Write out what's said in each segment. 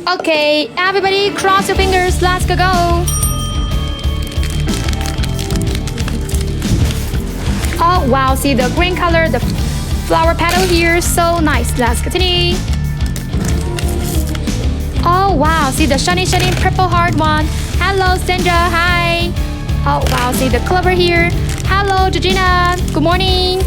Okay, everybody cross your fingers. Let's go. Oh wow, see the green color, the flower petal here, so nice. Let's continue. Oh wow, see the shiny purple heart one. Hello Sandra, hi. Oh wow, see the clover here. Hello Georgina, good morning.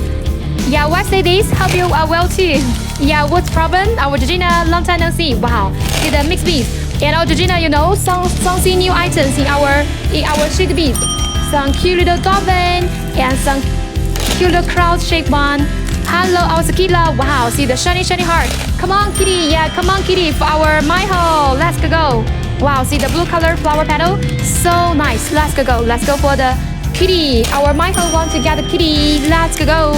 Yeah, why say this? Hope you are well too. Yeah, what's problem? Our Georgina, long time no see. Wow, see the mixed beads. And our Georgina, you know, some see new items in our sheet beads. Some cute little dolphin and some cute little crowd shaped one. Hello, our Sakila. Wow, see the shiny heart. Come on, kitty. Yeah, come on, kitty, for our Maiho. Let's go. Wow, see the blue color flower petal. So nice. Let's go. Let's go for the kitty. Our Maiho want to get the kitty. Let's go.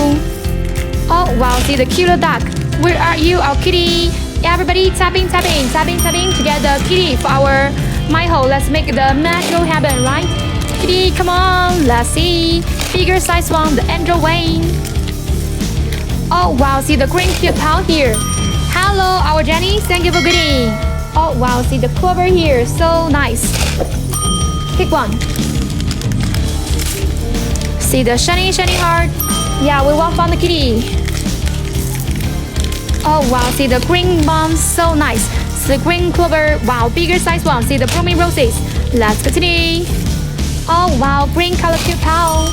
Oh wow, see the cute little duck. Where are you, our kitty? Everybody tapping together, kitty, for our Maiho. Let's make the magical happen, right? Kitty, come on. Let's see. Bigger size one, the Angel Wayne. Oh wow, see the green cute pal here. Hello, our Jenny. Thank you for goodie. Oh wow, see the clover here. So nice. Pick one. See the shiny heart. Yeah, we want from the kitty. Oh wow, see the green one. So nice. See the green clover. Wow, bigger size one. See the blooming roses. Let's continue. Oh wow, green color cute pal.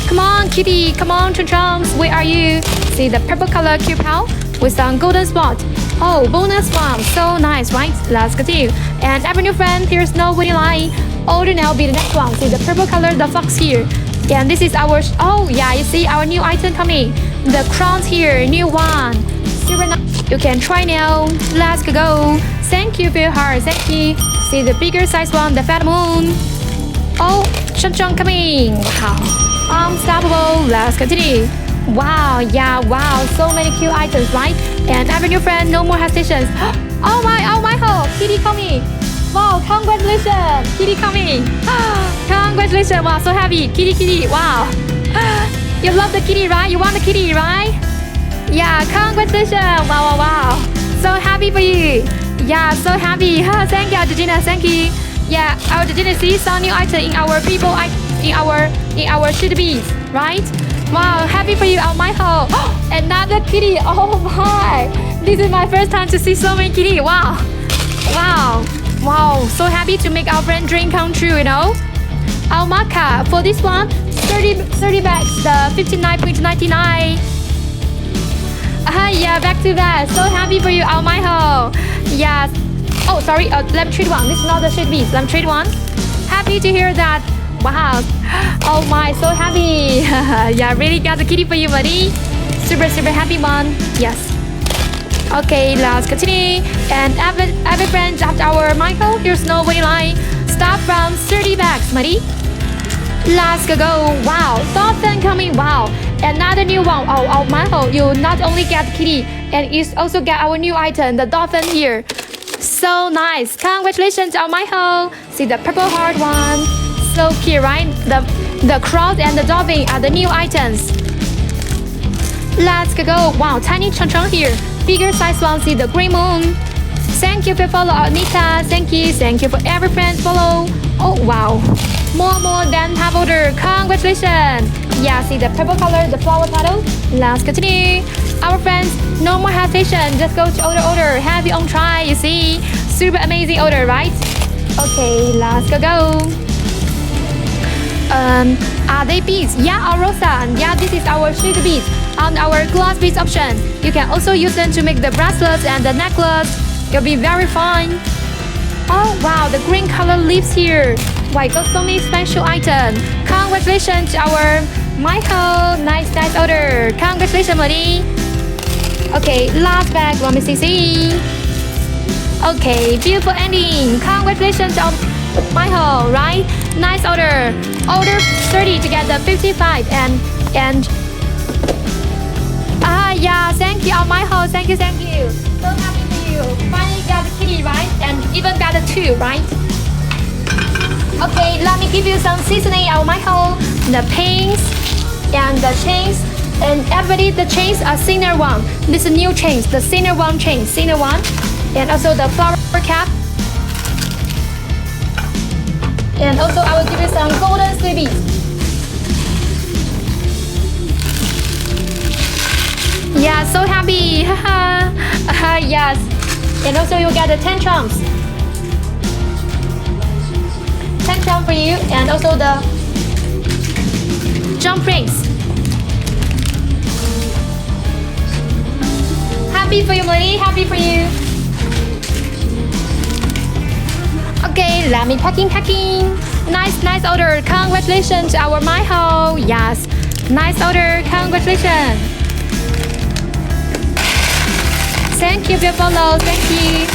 Come on, kitty. Come on, chum-chums. Where are you? See the purple color cute pal with some golden spot. Oh, bonus one. So nice, right? Let's continue. And every new friend, here's no winning line. Order now be the next one. See the purple color, the fox here. And this is our, oh yeah, you see our new item coming. The crowns here, new one. Super nice. You can try now. Let's go. Thank you for your heart. Thank you. See the bigger size one, the fat moon. Oh, chun coming. Wow. Unstoppable. Let's continue. Wow, yeah, wow, so many cute items, right? And every new friend, no more hesitations. Oh my ho, kitty coming. Wow, congratulations, kitty coming. Congratulations, wow, so happy, kitty, wow. You love the kitty, right? You want the kitty, right? Yeah, congratulations, wow. So happy for you. Yeah, so happy. Thank you, Georgina, thank you. Yeah, our Georgina sees some new item in our people, in our sheet beads, right? Wow, happy for you, oh my ho. Another kitty, oh my. This is my first time to see so many kitty, wow. Wow, so happy to make our friend dream come true, you know. Almaca, for this one, 30 bags, the 59.99. Yeah, back to that, so happy for you, oh my ho. Yes, oh sorry, let me trade one, this is not the sheet beads, let me trade one. Happy to hear that. Wow, oh my, so happy. Yeah, really got the kitty for you, buddy. Super happy one. Yes. Okay, let's continue. And every friend after our Michael, here's no waiting line. Start from 30 bags, buddy. Let's go. Wow, dolphin coming. Wow, another new one. Oh Michael, you not only get the kitty, and you also get our new item, the dolphin here. So nice. Congratulations, oh Michael. See the purple heart one. So cute, right? The cross and the dolphin are the new items. Let's go. Wow, tiny chun here. Bigger size one, see the green moon. Thank you for follow, Anita. Thank you for every friend follow. Oh wow, more than half order. Congratulations. Yeah, see the purple color, the flower petal. Let's continue. Our friends, no more hesitation. Just go to order. Have your own try. You see, super amazing order, right? Okay, let's go. Are they beads? Yeah, Rosa. Yeah, this is our sheet beads on our glass beads option. You can also use them to make the bracelets and the necklace. It'll be very fun. Oh wow, the green color leaves here. Wow, got so many special items. Congratulations to our Michael. Nice order. Congratulations, buddy. Okay, last bag. Let me see. Okay, beautiful ending. Congratulations to Michael, right? Nice order. Order 30 to get the 55 and yeah, thank you, Michael. Thank you. So happy for you. Finally got the kitty, right? And even got the two, right? Okay, let me give you some seasoning, Michael. The pins and the chains. And everybody, the chains are thinner one. This is new chains, the thinner one chain, thinner one. And also the flower cap. And also I will give you some golden sleeve beads. Yeah, so happy. Yes. And also you'll get the 10 charms. 10 charms for you. And also the jump rings. Happy for you, Melanie. Happy for you. Okay, let me packing. Nice order. Congratulations to our MyHo. Yes, nice order. Congratulations. Thank you for your follow. Thank you.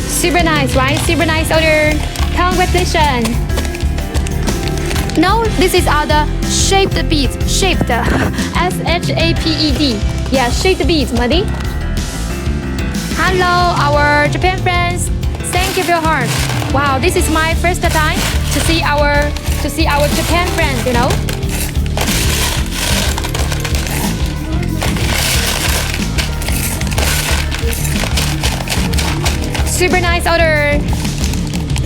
Super nice, right? Super nice order. Congratulations. No, this is the shaped beads. Shaped. S-H-A-P-E-D. Yeah, shaped beads, Muddy. Hello, our Japan friends. Thank you for your heart. Wow, this is my first time to see our Japan friends, you know. Super nice order.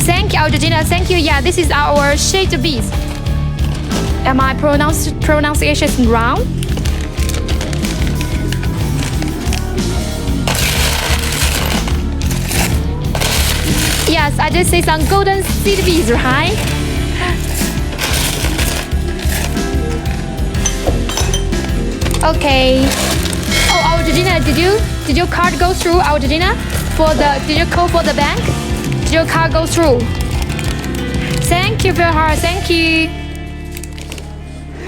Thank you, Georgina. Thank you. Yeah, this is our shaped beads. Am I pronunciation wrong? Yes, I just say some golden seed beads, right? Okay. Oh, our Georgina, did your card go through, our Georgina? Did you call for the bank? Did your card go through? Thank you for your heart. Thank you.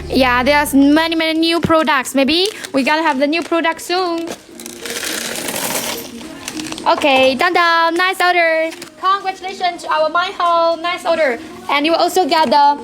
Yeah, there's many new products. Maybe we gotta have the new product soon. Okay, done. Nice order. Congratulations to our MyHo. Nice order. And you will also get the